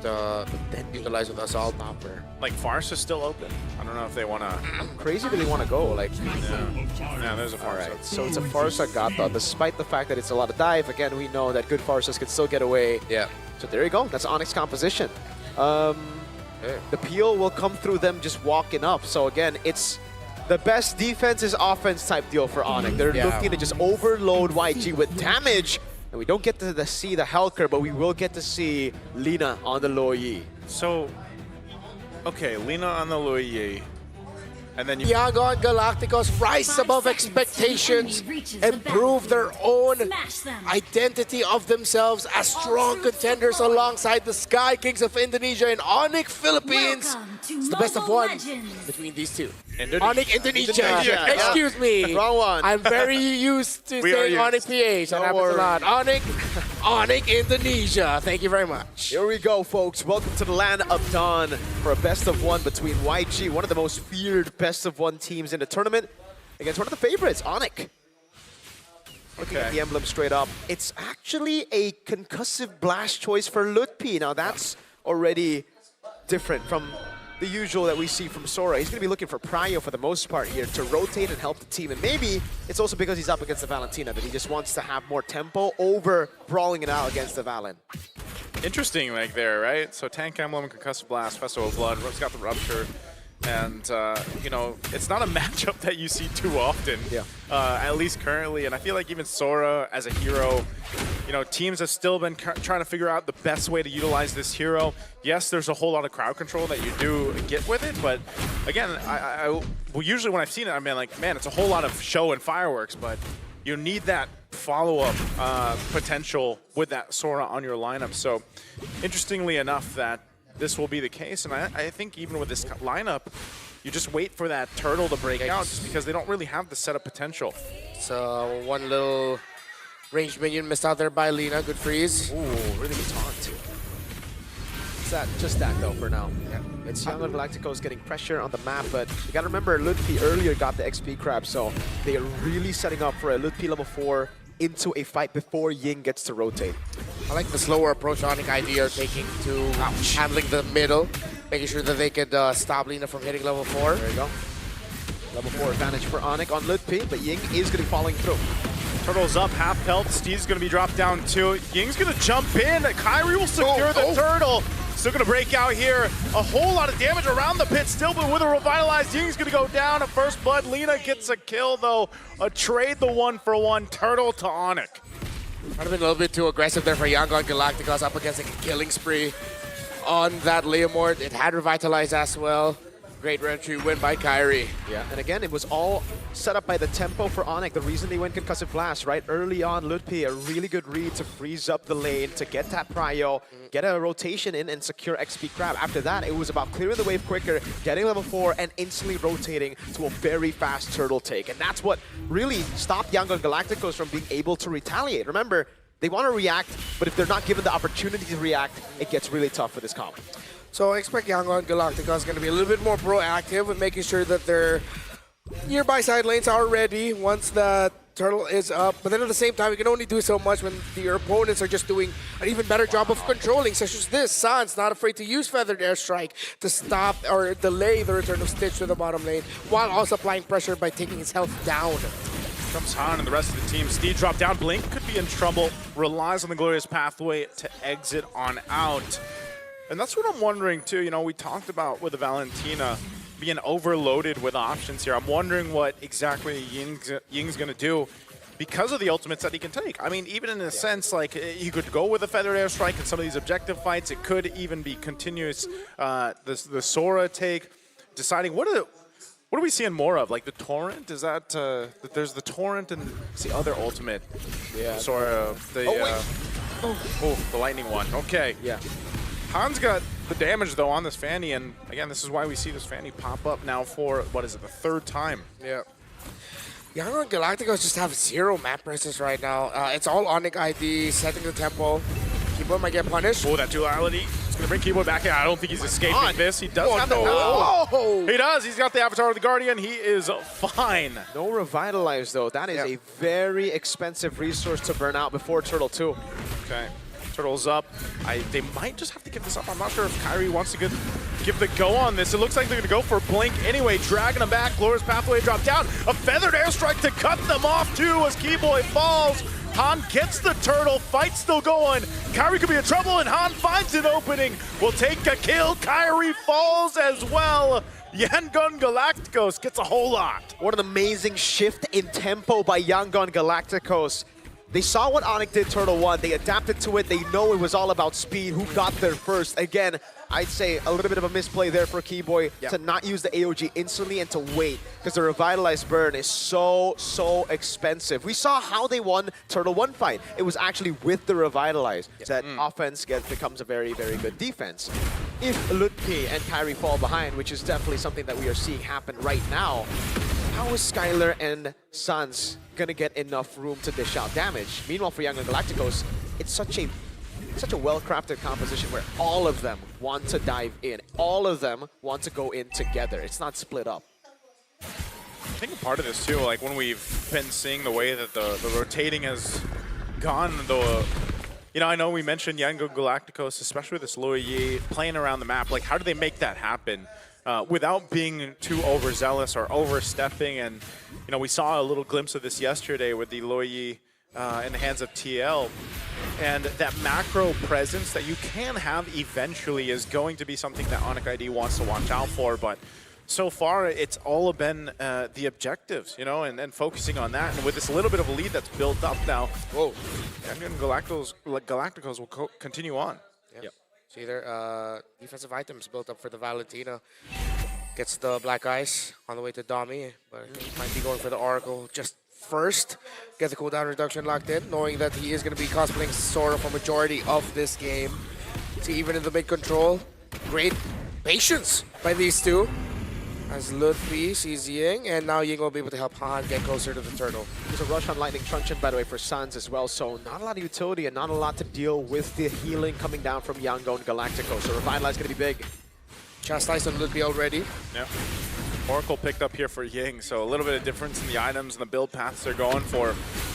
then utilize with Assault Hopper. Like, Farce is still open. I don't know if they want to... Crazy really want to go. Like, Yeah, there's a Farce. alright, so it's a Farsa Gata. Despite the fact that it's a lot of dive, again, we know that good Farsas can still get away. Yeah. So there you go. That's ONIC's composition. The peel will come through them just walking up. So again, it's the best defense is offense type deal for ONIC. They're looking to just overload YG with damage. And we don't get to see the Helker, but we will get to see Lina on the Luo Yi. So, okay, Lina on the Luo Yi. And then you... Yangon Galacticos rise above expectations and prove their own identity of themselves as strong contenders alongside the Sky Kings of Indonesia and ONIC Philippines. It's the best of one between these two. ONIC Indonesia. Excuse me. Wrong one. I'm very used to saying ONIC PH. That happens a lot. ONIC Indonesia. Thank you very much. Here we go, folks. Welcome to the land of Dawn for a best of one between YG, one of the most feared best of one teams in the tournament, against one of the favorites, ONIC. Looking at the emblem straight up, it's actually a concussive blast choice for Lutpi. Now that's already different from the usual that we see from Sora. He's going to be looking for Prio for the most part here to rotate and help the team. And maybe it's also because he's up against the Valentina that he just wants to have more tempo over brawling it out against the Valen. Interesting, like, there, right? So Tank Emblem, Concussive Blast, Festival of Blood, Rook's got the Rupture. And, you know, it's not a matchup that you see too often, at least currently. And I feel like even Sora as a hero, you know, teams have still been trying to figure out the best way to utilize this hero. Yes, there's a whole lot of crowd control that you do get with it, but again, well, usually when I've seen it, I've been like, man, it's a whole lot of show and fireworks, but you need that follow-up potential with that Sora on your lineup. So, interestingly enough, that this will be the case, and I think even with this lineup, you just wait for that turtle to break out just because they don't really have the setup potential. So one little ranged minion missed out there by Lina. Good freeze. Ooh, really good taunt. It's that, just that though for now. Yeah. It's Yangon Galacticos getting pressure on the map, but you gotta remember Lutpi earlier got the XP crab, so they are really setting up for a Lutpi level 4 into a fight before Ying gets to rotate. I like the slower approach ONIC ID are taking to handling the middle, making sure that they could stop Lina from hitting level 4. There you go. Level 4 advantage for ONIC on Lutpi, but Ying is going to be falling through. Turtle's up, half health. Steve's going to be dropped down too. Ying's going to jump in. Kyrie will secure the turtle. Still going to break out here. A whole lot of damage around the pit still, but with a revitalized, Ying's going to go down at first blood. Lina gets a kill though. A trade the 1-for-1 turtle to ONIC. Might have been a little bit too aggressive there for Yangon Galacticos up against like a killing spree on that Leomord. It had revitalized as well. Great entry win by Kyrie. Yeah, and again, it was all set up by the tempo for ONIC. The reason they went Concussive Blast, right? Early on, Lutpi, a really good read to freeze up the lane, to get that prio, get a rotation in, and secure XP Crab. After that, it was about clearing the wave quicker, getting level 4, and instantly rotating to a very fast turtle take. And that's what really stopped Yangon Galacticos from being able to retaliate. Remember, they want to react, but if they're not given the opportunity to react, it gets really tough for this comp. So I expect Yangon Galacticos is going to be a little bit more proactive with making sure that their nearby side lanes are ready once the turtle is up. But then at the same time, you can only do so much when your opponents are just doing an even better job of controlling, such as this. San's not afraid to use Feathered Airstrike to stop or delay the return of Stitch to the bottom lane, while also applying pressure by taking his health down. Comes Han and the rest of the team. Steve dropped down. Blink could be in trouble. Relies on the glorious pathway to exit on out. And that's what I'm wondering too. You know, we talked about with the Valentina being overloaded with options here. I'm wondering what exactly Ying's going to do because of the ultimates that he can take. I mean, even in a sense, like, you could go with a Feathered Airstrike in some of these objective fights. It could even be continuous, the Sora take, deciding what are we seeing more of? Like the Torrent? Is that, there's the Torrent and it's the other ultimate. Yeah. Sora, the, the lightning one. Okay. Yeah. Han's got the damage, though, on this Fanny, and again, this is why we see this Fanny pop up now for, what is it, the 3rd time? Yeah. Yangon Galacticos just have 0 map presence right now. It's all ONIC ID, setting the tempo. Keyboard might get punished. Oh, that duality. It's going to bring Keyboard back in. I don't think he's escaping this. He does have the... He does. He's got the Avatar of the Guardian. He is fine. No Revitalize, though. That is a very expensive resource to burn out before Turtle 2. Okay. Turtle's up. They might just have to give this up. I'm not sure if Kyrie wants to give the go on this. It looks like they're going to go for Blink anyway. Dragging them back. Glorious Pathway drop down. A feathered airstrike to cut them off too as Keyboy falls. Han gets the turtle. Fight still going. Kyrie could be in trouble and Han finds an opening. Will take a kill. Kyrie falls as well. YANGON Galacticos gets a whole lot. What an amazing shift in tempo by YANGON Galacticos. They saw what ONIC did Turtle 1. They adapted to it. They know it was all about speed. Who got there first? Again, I'd say a little bit of a misplay there for Keyboy to not use the AOG instantly and to wait, because the Revitalized burn is so expensive. We saw how they won Turtle 1 fight. It was actually with the Revitalized. That offense becomes a very good defense. If Lutpi and Kyrie fall behind, which is definitely something that we are seeing happen right now, how is Skylar and Suns gonna get enough room to dish out damage? Meanwhile, for YANGON Galacticos, it's such a well-crafted composition where all of them want to dive in. All of them want to go in together. It's not split up. I think part of this too, like when we've been seeing the way that the rotating has gone, I know we mentioned YANGON Galacticos, especially with this Luo Yi playing around the map. Like, how do they make that happen without being too overzealous or overstepping? And we saw a little glimpse of this yesterday with the Luo Yi in the hands of TL. And that macro presence that you can have eventually is going to be something that ONIC ID wants to watch out for. But so far, it's all been the objectives, and focusing on that. And with this little bit of a lead that's built up now, YANGON Galacticos will continue on. Yep. See there, defensive items built up for the Valentina. Gets the Black Ice on the way to Domi, but he might be going for the Oracle just first. Get the cooldown reduction locked in, knowing that he is going to be cosplaying Sora for majority of this game. See, even in the mid control, great patience by these two. As Lutfi sees Ying, and now Ying will be able to help Han get closer to the turtle. There's a rush on Lightning Truncheon, by the way, for Suns as well, so not a lot of utility and not a lot to deal with the healing coming down from YANGON Galacticos. So Revitalize going to be big. Chastised on Lutfi already. Yeah. Oracle picked up here for Ying, so a little bit of difference in the items and the build paths they're going for.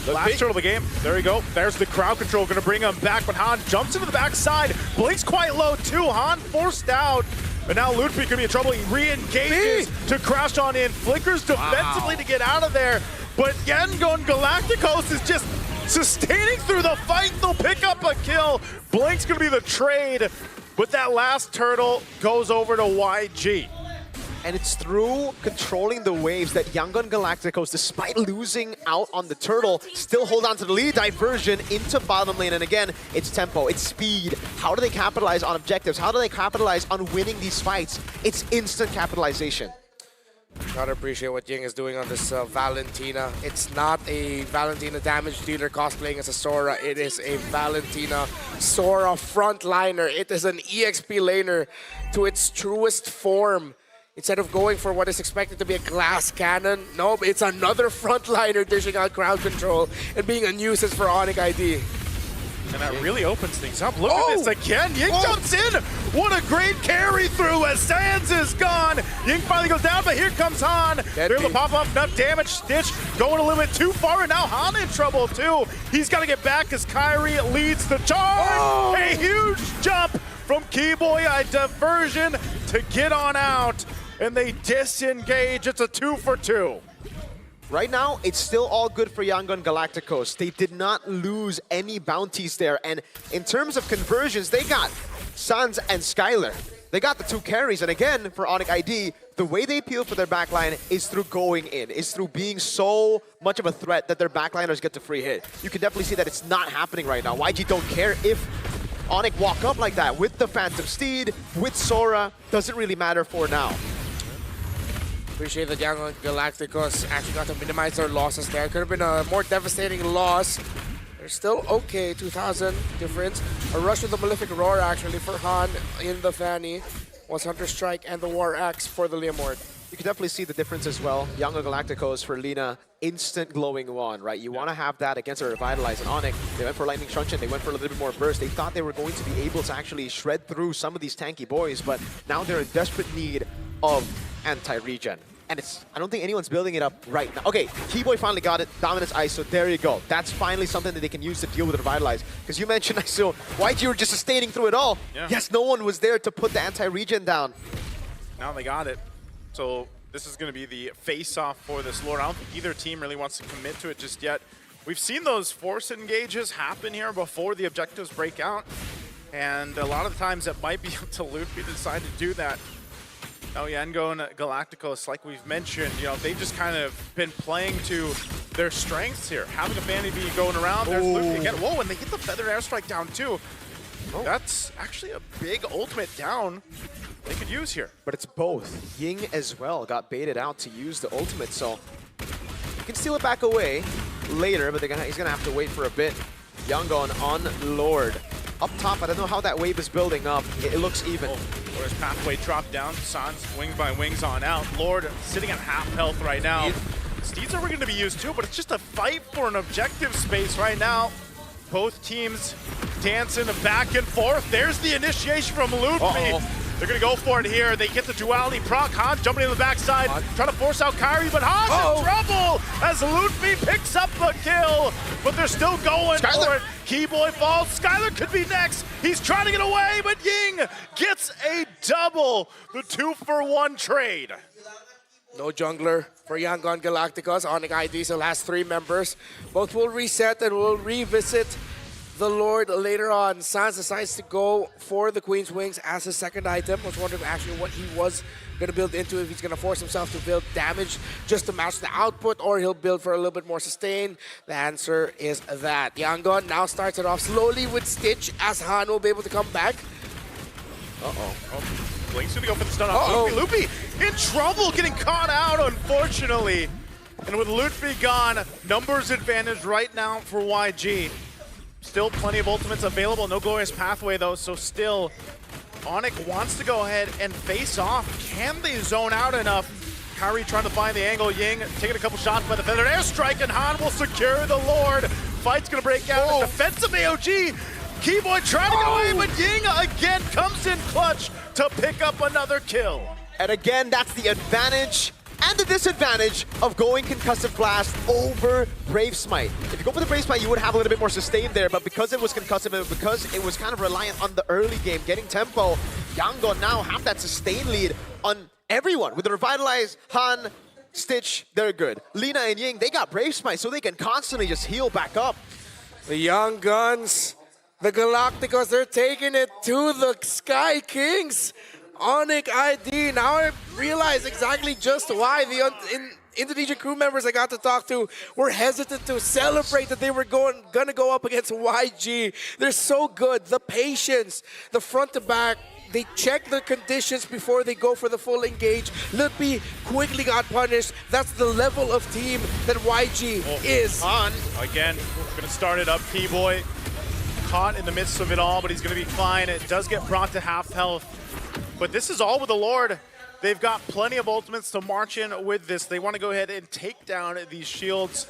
The last turtle of the game, there we go. There's the crowd control, going to bring him back, but Han jumps into the backside. Blink's quite low too. Han forced out. But now Lutfi could be in trouble. He re-engages to crash on in. Flickers defensively to get out of there. But YANGON Galacticos is just sustaining through the fight. They'll pick up a kill. Blink's going to be the trade. But that last turtle goes over to YG. And it's through controlling the waves that YANGON Galacticos, despite losing out on the turtle, still hold on to the lead. Diversion into bottom lane. And again, it's tempo, it's speed. How do they capitalize on objectives? How do they capitalize on winning these fights? It's instant capitalization. Gotta appreciate what Ying is doing on this Valentina. It's not a Valentina damage dealer cosplaying as a Sora. It is a Valentina Sora frontliner. It is an EXP laner to its truest form. Instead of going for what is expected to be a glass cannon, nope, it's another frontliner dishing out crowd control and being a nuisance for ONIC ID. And that really opens things up. Look at this again. Ying jumps in. What a great carry through as Sands is gone. Ying finally goes down, but here comes Han. They're able to pop up enough damage. Stitch going a little bit too far, and now Han in trouble too. He's got to get back as Kyrie leads the charge. A huge jump from Keyboy, a diversion to get on out. And they disengage. It's a 2-for-2. Right now, it's still all good for YANGON Galacticos. They did not lose any bounties there. And in terms of conversions, they got Suns and Skylar. They got the two carries. And again, for ONIC ID, the way they appeal for their backline is through going in, is through being so much of a threat that their backliners get the free hit. You can definitely see that it's not happening right now. YG don't care if ONIC walk up like that with the Phantom Steed, with Sora. Doesn't really matter for now. Appreciate that YANGON Galacticos actually got to minimize their losses there. Could have been a more devastating loss. They're still okay, 2,000 difference. A rush with the Malefic Roar actually for Han in the Fanny. Was Hunter Strike and the War Axe for the Leomord. You can definitely see the difference as well. YANGON Galacticos for Lina, instant glowing one, right? You want to have that against a Revitalize and ONIC. They went for Lightning Truncheon, they went for a little bit more burst. They thought they were going to be able to actually shred through some of these tanky boys, but now they're in desperate need of anti-regen. And I don't think anyone's building it up right now. Okay, Keyboy finally got it. Dominance Ice, so there you go. That's finally something that they can use to deal with Revitalize. Because you mentioned, ISO, YG were just sustaining through it all. Yeah. Yes, no one was there to put the anti-regen down. Now they got it. So this is going to be the face-off for this Lord. I don't think either team really wants to commit to it just yet. We've seen those force engages happen here before the objectives break out. And a lot of the times it might be up to Luffy to decide to do that. Now, YANGON Galacticos, like we've mentioned, you know, they've just kind of been playing to their strengths here. Having a Fanny B going around, there's Luffy again. Whoa, and they get the Feathered Airstrike down too. That's actually a big ultimate down they could use here. But it's both. Ying as well got baited out to use the ultimate, so you can steal it back away later, but he's gonna have to wait for a bit. YANGON on Lord. Up top, I don't know how that wave is building up. It looks even. Lord's pathway dropped down. Sans wings by wings on out. Lord sitting at half health right now. Steeds are going to be used too, but it's just a fight for an objective space right now. Both teams dancing back and forth. There's the initiation from Luffy. They're going to go for it here. They get the duality proc. Han jumping in the backside, trying to force out Kyrie, but Han's in trouble as Luffy picks up the kill. But they're still going for it. Keyboy falls. Skylar could be next. He's trying to get away, but Ying gets a double. The 2-for-1 trade. No jungler for YANGON Galacticos. ONIC ID still has 3 members. Both will reset and will revisit the Lord later on. Sans decides to go for the Queen's Wings as his second item. I was wondering actually what he was going to build into, if he's going to force himself to build damage just to match the output, or he'll build for a little bit more sustain. The answer is that. YANGON now starts it off slowly with Stitch, as Han will be able to come back. Blink's gonna go for the stun on Luffy. Luffy in trouble, getting caught out, unfortunately. And with Luffy gone, numbers advantage right now for YG. Still plenty of ultimates available, no glorious pathway though, so still ONIC wants to go ahead and face off. Can they zone out enough? Kyrie trying to find the angle. Ying taking a couple shots by the Feathered Airstrike, and Han will secure the Lord. Fight's gonna break out. Defensive AOG. Keyboy trying to get away, but Ying again comes in clutch to pick up another kill. And again, that's the advantage and the disadvantage of going Concussive Blast over Brave Smite. If you go for the Brave Smite, you would have a little bit more sustain there, but because it was concussive and because it was kind of reliant on the early game, getting tempo, YANGON now have that sustain lead on everyone. With the Revitalize, Han, Stitch, they're good. Lina and Ying, they got Brave Smite, so they can constantly just heal back up. The Young Guns, the Galacticos, they're taking it to the Sky Kings. ONIC ID, now I realize exactly just why the Indonesian crew members I got to talk to were hesitant to celebrate that they were gonna go up against YG. They're so good. The patience, the front to back, they check the conditions before they go for the full engage. Luffy quickly got punished. That's the level of team that YG is. On again, gonna start it up. Keyboy caught in the midst of it all, but he's gonna be fine. It does get brought to half health. But this is all with the Lord. They've got plenty of ultimates to march in with this. They want to go ahead and take down these shields.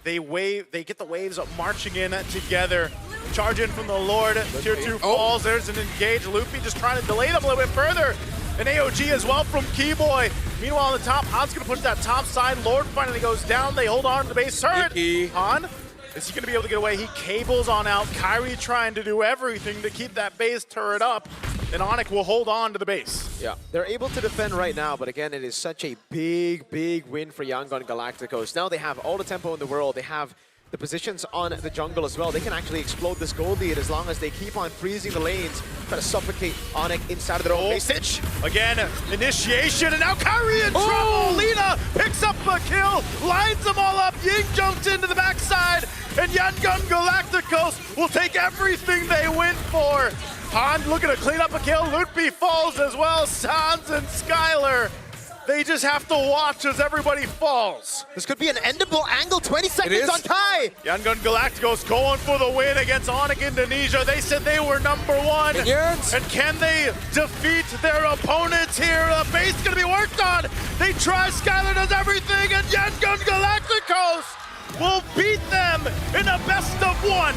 They get the waves up marching in together. Charge in from the Lord. Tier 2 falls. There's an engage. Luffy just trying to delay them a little bit further. An AOG as well from Keyboy. Meanwhile, on the top, Han's going to push that top side. Lord finally goes down. They hold on to the base turret. Han, is he going to be able to get away? He cables on out. Kyrie trying to do everything to keep that base turret up. And ONIC will hold on to the base. Yeah, they're able to defend right now, but again, it is such a big, big win for YANGON Galacticos. Now they have all the tempo in the world. They have the positions on the jungle as well. They can actually explode this gold lead as long as they keep on freezing the lanes, trying to suffocate ONIC inside of their own base. Stitch! Again, initiation, and now Kyrie in trouble! Lina picks up a kill, lines them all up. Ying jumps into the backside, and YANGON Galacticos will take everything they went for. Han looking to clean up a kill. Luffy falls as well. Sans and Skylar, they just have to watch as everybody falls. This could be an endable angle. 20 seconds on Kai. YANGON Galacticos going for the win against ONIC Indonesia. They said they were #1. And can they defeat their opponents here? The base is going to be worked on. They try. Skylar does everything, and YANGON Galacticos will beat them in a best-of-1.